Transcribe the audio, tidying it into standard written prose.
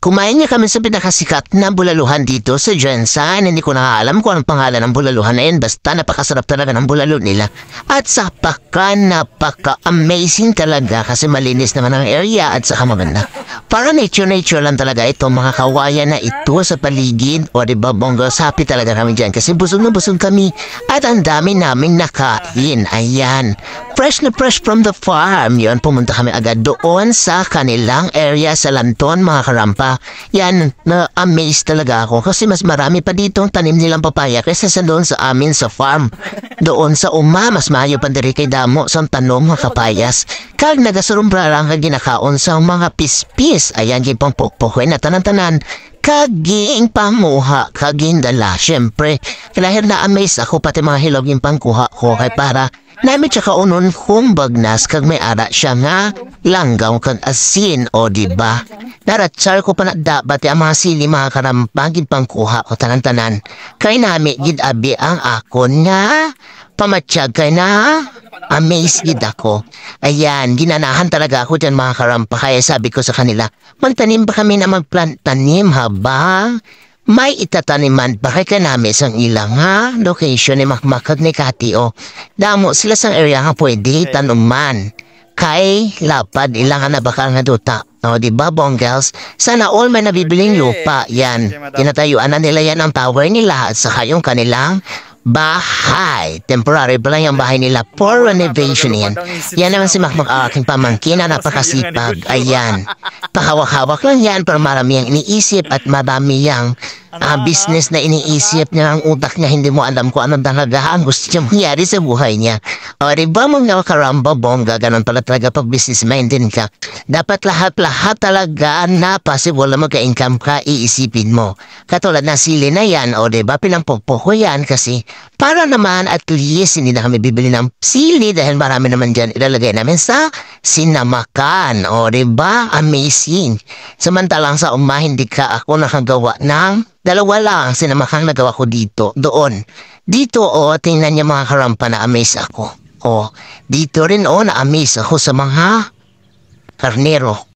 Kumain niya kami sa pinakasikat na bulaluhan dito sa Jensen. Hindi ko na alam kung anong pangalan ng bulaluhan na yun. Basta napakasarap talaga ng bulalo nila. At napaka-amazing talaga kasi malinis naman ang area at saka maganda. Para nature lang talaga ito, mga kawayan na ito sa paligid. O diba, bonggos, happy talaga kami dyan kasi busog na busog kami. At ang dami naming nakain. Ayan. Fresh na fresh from the farm. Yun, pumunta kami agad doon sa kanilang area sa Lanton, mga karampa. Yan, na-amaze talaga ako kasi mas marami pa dito ang tanim nilang papaya kaysa sa doon sa amin sa farm. Doon sa mas mayo pa diri kay damo sa tanom mga kapayas. Kag nagasurumbra lang kag ginakaon sa mga pispis. Ayan, gipang pokpokoy na tanan-tanan. Kaging panguha, kaging dala. Siyempre, kahit na-amaze ako pati mga hilog yung pangkuha ko kay para namin tsaka unon kung bagnas kag may ara siya nga langgaw kag asin o diba. Naratsar ko pa na dapat ang mga sili mga karampagid pangkuha ko tanan-tanan. Kay nami gid abi ang akon nga pamatsyag kay na amazed gid ako. Ayan, ginanahan talaga ako dyan mga karampa kaya sabi ko sa kanila, magtanim ba kami na magplant tanim haba? May itataniman pa kay kanami sang ilang ha? Location ni makmakag ni Kati o. Damo sila sang area nga pwede tanuman. Kay lapad ilang na baka nga duta. O diba bonggels? Sana all may nabibiling lupa. Yan. Tinatayuan na nila yan ang tower nila at saka yung kanilang bahay. Temporary pa lang yung bahay nila for renovation yan. Yan naman si Makmak aking pamangkin na napakasipag. Ayan. Pahawak-hawak lang yan pero marami ang iniisip at marami yung business na iniisip niya ang utak niya. Hindi mo alam kung anong talaga ang gusto niya mangyari sa buhay niya. O diba mga karamba bongga, ganun pala talaga pag business minded ka. Dapat lahat talaga na possible na magka-income ka iisipin mo. Katulad na sili na yan o diba pinangpokpok ko yan kasi para naman at least hindi na kami bibili ng sili dahil marami naman dyan ilalagay namin sa sinamakan. O diba? Amazing. Samantalang sa hindi ka ako nakagawa ng dalawa lang sinamakan nagawa ko dito. Doon. Dito tingnan niya mga karampa na amaze ako. Dito rin na amaze ako sa mga karnero.